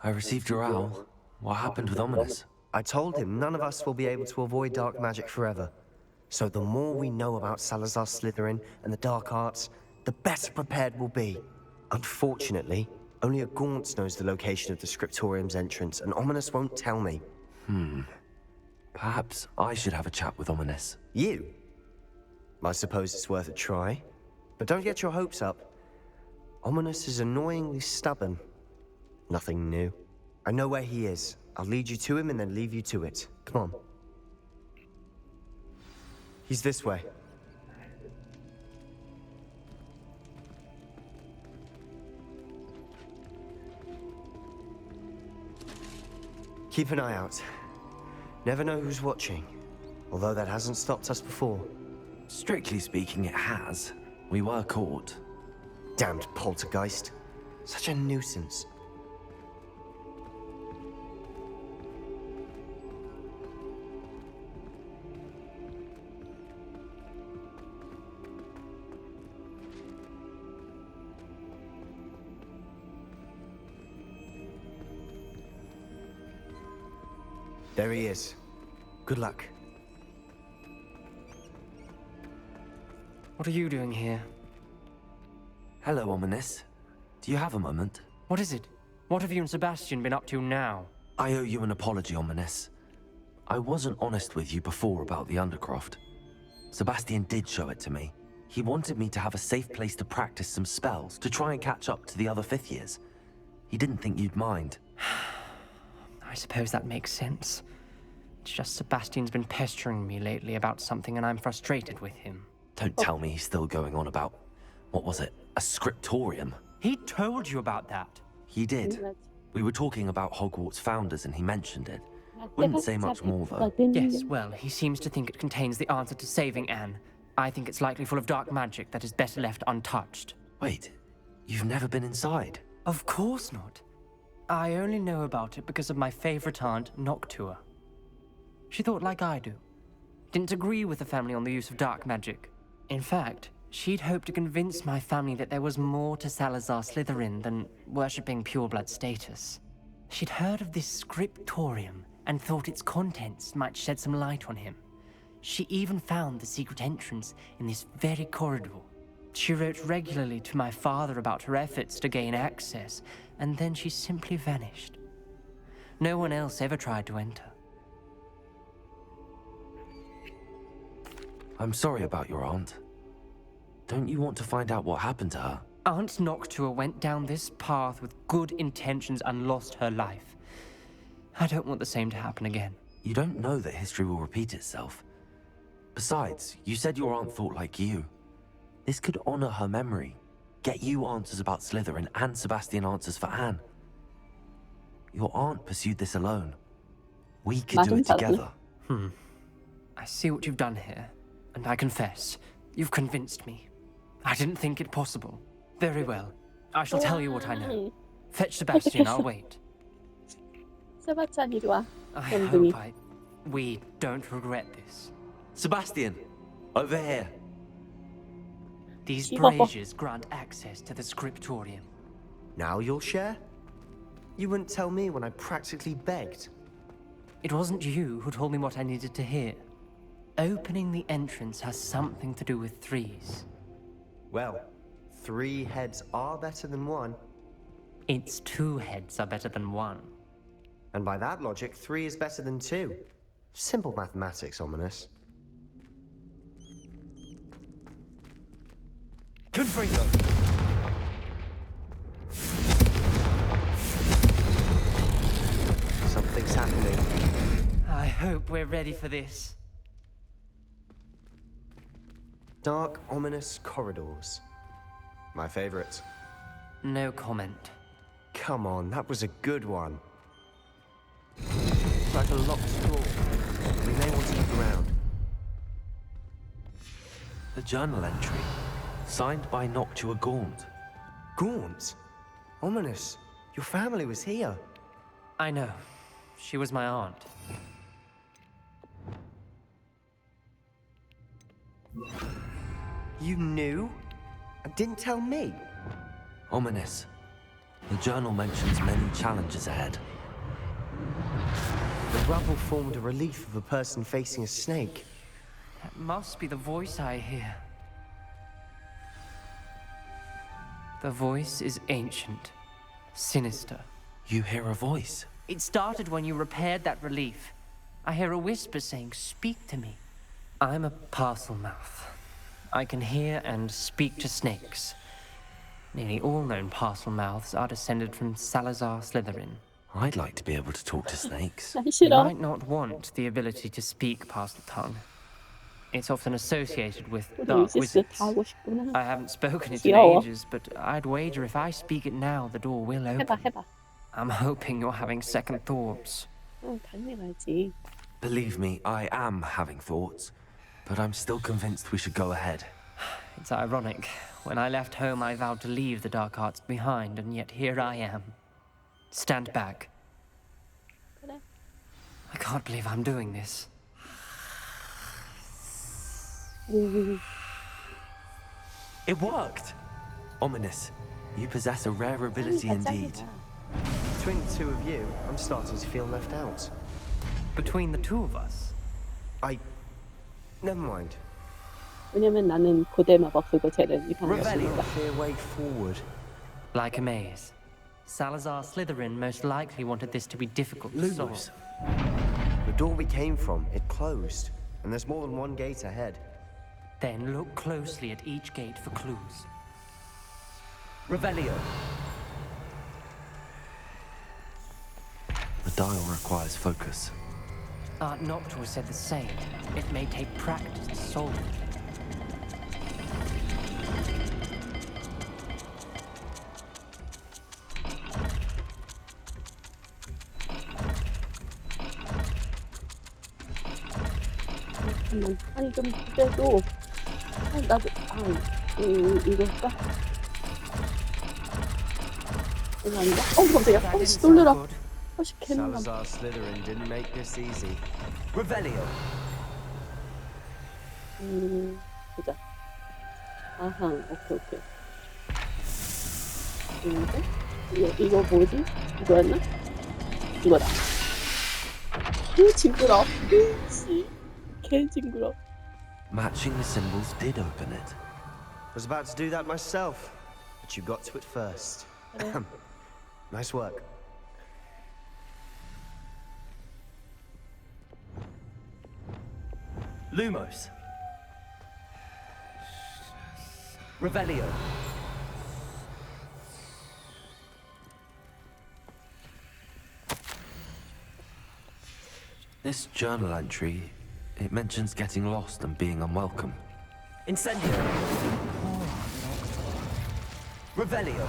I received your owl. What happened with Ominous? I told him none of us will be able to avoid dark magic forever. So the more we know about Salazar Slytherin and the dark arts, the better prepared we'll be. Unfortunately, only a Gaunt knows the location of the Scriptorium's entrance, and Ominous won't tell me. Perhaps I should have a chat with Ominous. You? I suppose it's worth a try. But don't get your hopes up. Ominous is annoyingly stubborn. Nothing new. I know where he is. I'll lead you to him and then leave you to it. Come on. He's this way. Keep an eye out. Never know who's watching. Although that hasn't stopped us before. Strictly speaking, it has. We were caught. Damned poltergeist. Such a nuisance. There he is. Good luck. What are you doing here? Hello, Ominous. Do you have a moment? What is it? What have you and Sebastian been up to now? I owe you an apology, Ominous. I wasn't honest with you before about the Undercroft. Sebastian did show it to me. He wanted me to have a safe place to practice some spells, to try and catch up to the other fifth years. He didn't think you'd mind. I suppose that makes sense. It's just Sebastian's been pestering me lately about something and I'm frustrated with him. Don't tell me he's still going on about, what was it, a scriptorium? He told you about that. He did. We were talking about Hogwarts founders and he mentioned it. Wouldn't say much more though. Yes, well, he seems to think it contains the answer to saving Anne. I think it's likely full of dark magic that is better left untouched. Wait, you've never been inside? Of course not. I only know about it because of my favorite aunt, Noctua. She thought like I do. Didn't agree with the family on the use of dark magic. In fact, she'd hoped to convince my family that there was more to Salazar Slytherin than worshipping pureblood status. She'd heard of this scriptorium and thought its contents might shed some light on him. She even found the secret entrance in this very corridor. She wrote regularly to my father about her efforts to gain access, and then she simply vanished. No one else ever tried to enter. I'm sorry about your aunt. Don't you want to find out what happened to her? Aunt Noctua went down this path with good intentions and lost her life. I don't want the same to happen again. You don't know that history will repeat itself. Besides, you said your aunt thought like you. This could honor her memory, get you answers about Slytherin and Sebastian answers for Anne. Your aunt pursued this alone. We could do it together. I see what you've done here, and I confess, you've convinced me. I didn't think it possible. Very well. I shall tell you what I know. Fetch Sebastian, I'll wait. I hope we don't regret this. Sebastian, over here. These braziers grant access to the scriptorium. Now you'll share? You wouldn't tell me when I practically begged. It wasn't you who told me what I needed to hear. Opening the entrance has something to do with threes. Well, 3 heads are better than 1. Its 2 heads are better than 1. And by that logic, 3 is better than 2. Simple mathematics, Ominous. Confringo! Something's happening. I hope we're ready for this. Dark, ominous corridors. My favorite. No comment. Come on, that was a good one. Like a locked door. We may want to look around. The journal entry, signed by Noctua Gaunt. Gaunt? Ominous. Your family was here. I know. She was my aunt. You knew? And didn't tell me? Ominous. The journal mentions many challenges ahead. The rubble formed a relief of a person facing a snake. That must be the voice I hear. The voice is ancient, sinister. You hear a voice. It started when you repaired that relief. I hear a whisper saying, "Speak to me." I'm a parcel mouth. I can hear and speak to snakes. Nearly all known parcel mouths are descended from Salazar Slytherin. I'd like to be able to talk to snakes. 난 You 싫어. might not want the ability to speak parcel tongue. It's often associated with 우리 dark 유지스 wizards. 다 하고 싶구나. I haven't spoken it in 귀여워. ages, but I'd wager if I speak it now, the door will 해봐, open. 해봐. I'm hoping you're having second thoughts. 응, 당연히 가야지. Believe me, I am having thoughts, but I'm still convinced we should go ahead. It's ironic. When I left home, I vowed to leave the dark arts behind, and yet here I am. Stand back. 그래. I can't believe I'm doing this. It worked! Ominous. You possess a rare ability indeed. Between the two of you, I'm starting to feel left out. Between the two of us, Never mind. 왜냐면 나는 고대 마법 쓰고 쟤는 이 방을 There's no 쓰니까. clear way forward. like a maze. Salazar Slytherin most likely wanted this to be difficult to solve. Lumos. The door we came from, it closed. And there's more than one gate ahead. Then look closely at each gate for clues. Revelio. The dial requires focus. Aunt Noctua said the same. It may take practice to solve it. 잠깐만. 아니 좀 그래도 나도 이거 할까? 이거 아닌가? 깜짝이야. That 씨 didn't sound 놀래라. good. 씨 개놀람. Salazar Slytherin didn't make this easy. Revelio. 보자. 아하, 오케이. 이거 뭐지? 이거였나? 이거다. 징그러. 씨, 개 징그러. Matching the symbols did open it. Was about to do that myself, but you got to it first. Nice work. Lumos. Revelio. This journal entry, it mentions getting lost and being unwelcome. Incendio. Revelio.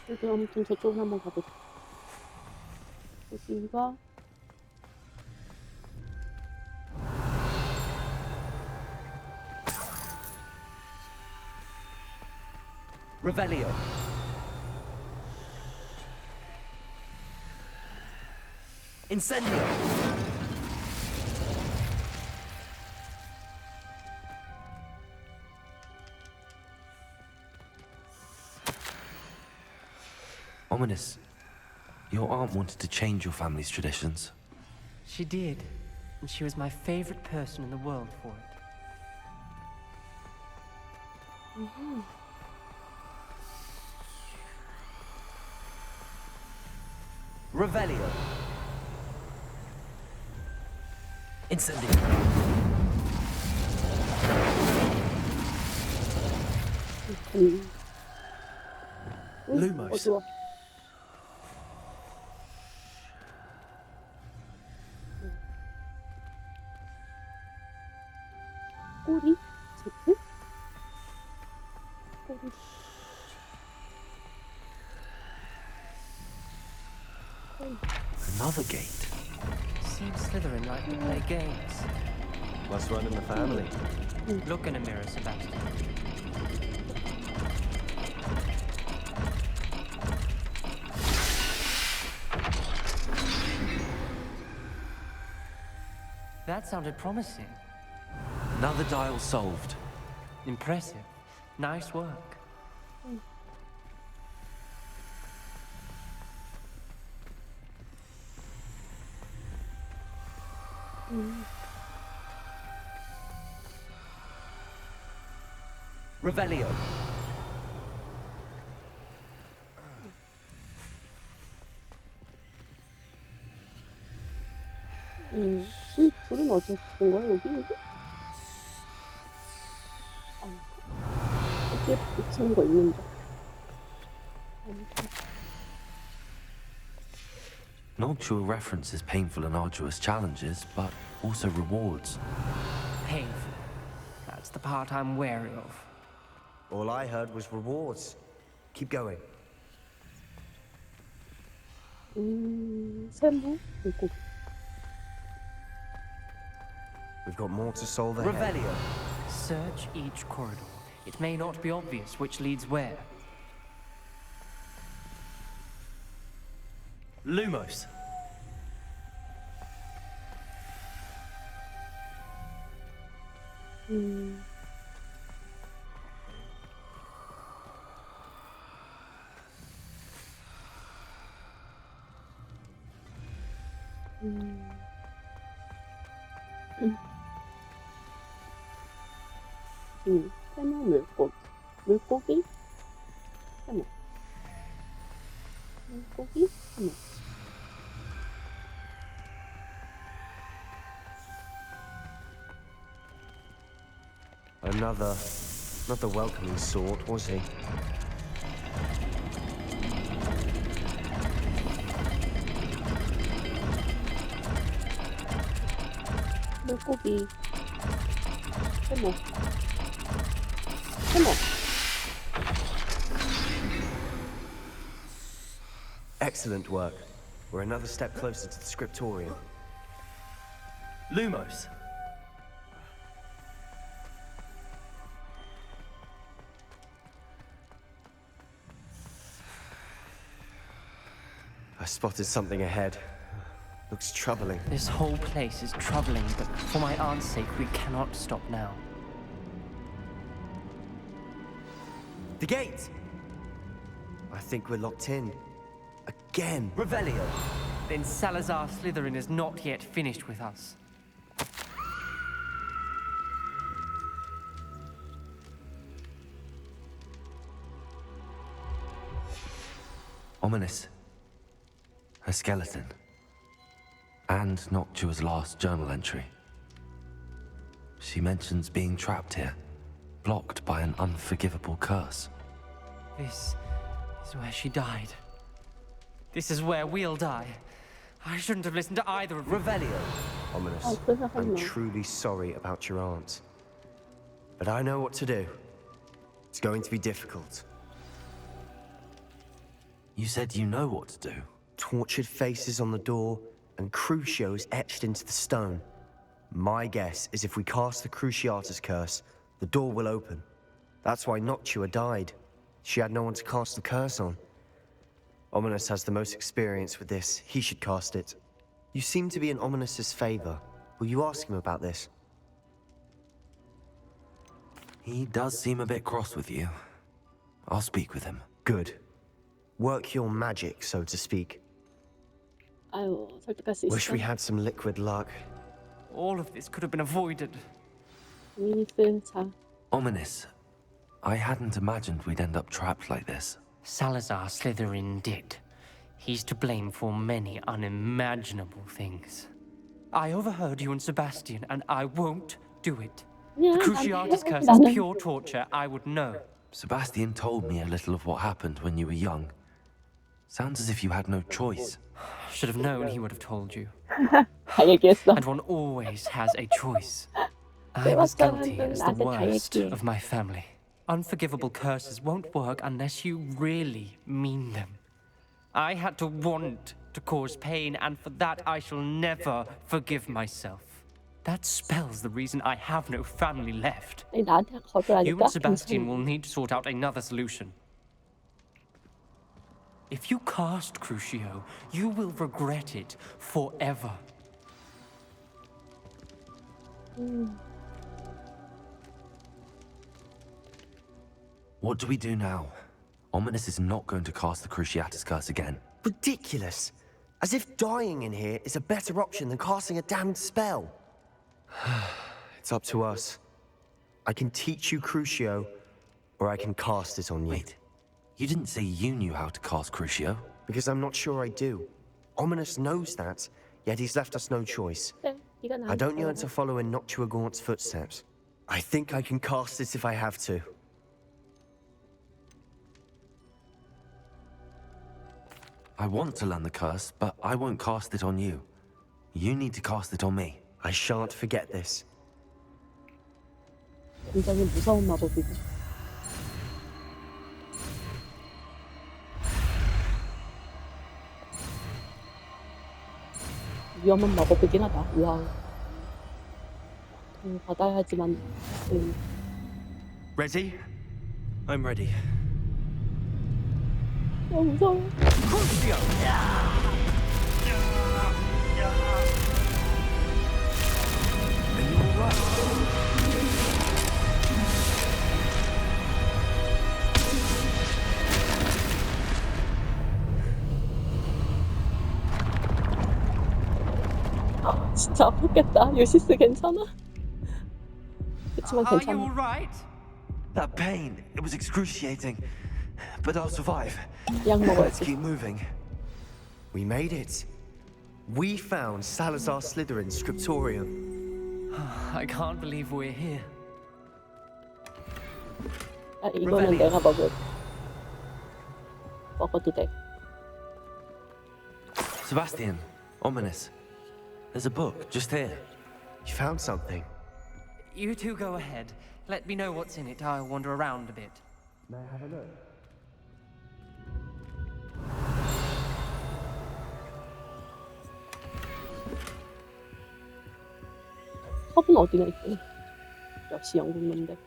그래도 아무튼 저쪽으로 한번 가보자. 여기가 Revelio. Incendio. Ominous. Your aunt wanted to change your family's traditions. She did, and she was my favorite person in the world for it. Revelio. Incendio. Lumos. 어두워. 꼬리? 제트? 꼬리. Another gate. Seems Slytherin like to play games. Must run in the family. Look in a mirror, Sebastian. That sounded promising. Another dial solved. Impressive. Nice work. Revelio. 이 불은 어디서 본 거야, 여기? 여기에 붙이는 거 있는데. Noctua references painful and arduous challenges, but also rewards. Painful. That's the part I'm wary of. All I heard was rewards. Keep going. 세무? 물고기. We've got more to solve ahead. Revelio. Search each corridor. It may not be obvious which leads where. Lumos. 세무 물고기. 물고기? 세무. 물고기? 세무. Another, not the welcoming sort, was he? 물고기. 세모. 세모. Excellent work. We're another step closer to the scriptorium. Lumos. I spotted something ahead. Looks troubling. This whole place is troubling, but for my aunt's sake, we cannot stop now. The gate! I think we're locked in. Again. Revelio. Then Salazar Slytherin is not yet finished with us. Ominous. Her skeleton. And Noctua's last journal entry. She mentions being trapped here, blocked by an unforgivable curse. This is where she died. This is where we'll die. I shouldn't have listened to either of Revelio. Ominous. 그래서 I'm 하지마. truly sorry about your aunt. But I know what to do. It's going to be difficult. You said you know what to do. Tortured faces on the door and Crucios etched into the stone. My guess is if we cast the Cruciatus curse, the door will open. That's why Noctua died. She had no one to cast the curse on. Ominous has the most experience with this. He should cast it. You seem to be in Ominous's favor. Will you ask him about this? He does seem a bit cross with you. I'll speak with him. Good. Work your magic, so to speak. 아유, 설득할 수 Wish 있어. we had some liquid luck. All of this could have been avoided. 미니스 자. Ominous. I hadn't imagined we'd end up trapped like this. Salazar Slytherin did. He's to blame for many unimaginable things. I overheard you and Sebastian, and I won't do it. 그냥 The Cruciatus curse is 나는 pure torture, I would know. Sebastian told me a little of what happened when you were young. Sounds as if you had no choice. Should have known he would have told you. 다 얘기했어. And one always has a choice. I was guilty as the worst of my family. Unforgivable curses won't work unless you really mean them. I had to want to cause pain, and for that I shall never forgive myself. That spells the reason I have no family left. 아니, 나한테 You 거절하니까 and Sebastian 괜찮아. will need to sort out another solution. If you cast Crucio, you will regret it forever. What do we do now? Ominous is not going to cast the Cruciatus curse again. Ridiculous. As if dying in here is a better option than casting a damned spell. It's up to us. I can teach you Crucio, or I can cast it on you. Wait, you didn't say you knew how to cast Crucio? Because I'm not sure I do. Ominous knows that, yet he's left us no choice. 그래, 네가 I don't yearn 나한테 to follow in Noctua Gaunt's footsteps. I think I can cast it if I have to. I want to learn the curse, but I won't cast it on you. You need to cast it on me. I shan't forget this. 굉장히 무서운 마법이고. 위험한 마법이긴 하다. 와우. 받아야지만. Ready? I'm ready. 너무 무서워. Crucio! And you were right. 진짜 아팠겠다. 유시스 괜찮아? 그치만 Are you 괜찮아. alright? That pain, it was excruciating. But I'll survive. 약 Let's 먹었지. keep moving. We made it. We found Salazar Slytherin's scriptorium. I can't believe we're here. 아, 이거는 내가 먹어도 돼. Sebastian, Ominous. There's a book just here. You found something. You two go ahead. Let me know what's in it. I'll wander around a bit. May I have a look? 컵은 어디나 있고. 역시 영국 놈들.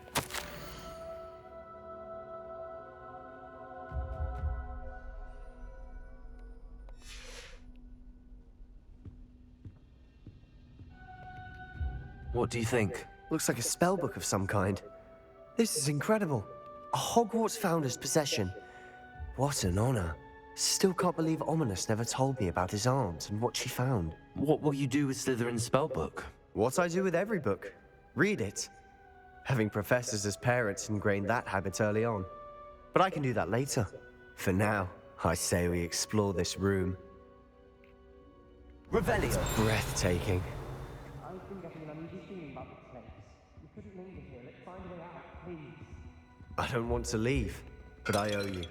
What do you think? Looks like a spell book of some kind. This is incredible. A Hogwarts founder's possession. What an honor. Still can't believe Ominous never told me about his aunt and what she found. What will you do with Slytherin's spellbook? What I do with every book. Read it. Having professors as parents ingrained that habit early on. But I can do that later. For now, I say we explore this room. Revelio. Breathtaking. I've been getting an uneasy feeling about this place. You couldn't linger here. Let's find a way out, please. I don't want to leave, but I owe you.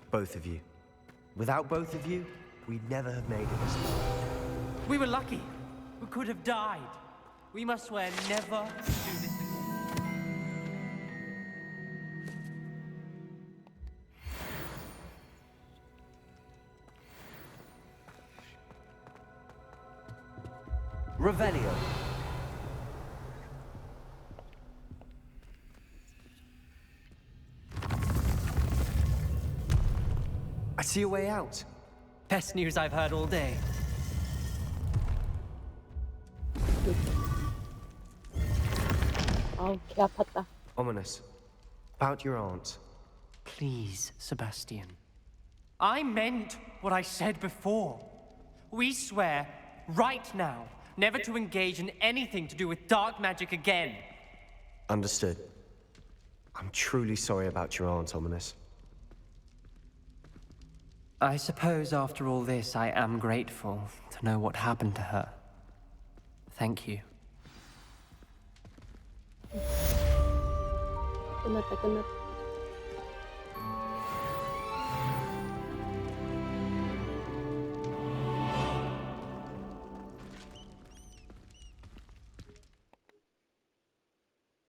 Both of you. Without both of you, we'd never have made it this far. We were lucky. We could have died. We must swear never to do this again. Revelio. I see a way out. Best news I've heard all day. 아우, 개 아팠다. Ominous. About your aunt. Please, Sebastian. I meant what I said before. We swear, right now, never to engage in anything to do with dark magic again. Understood. I'm truly sorry about your aunt, Ominous. I suppose after all this, I am grateful to know what happened to her. Thank you. 끝났다, 끝났다.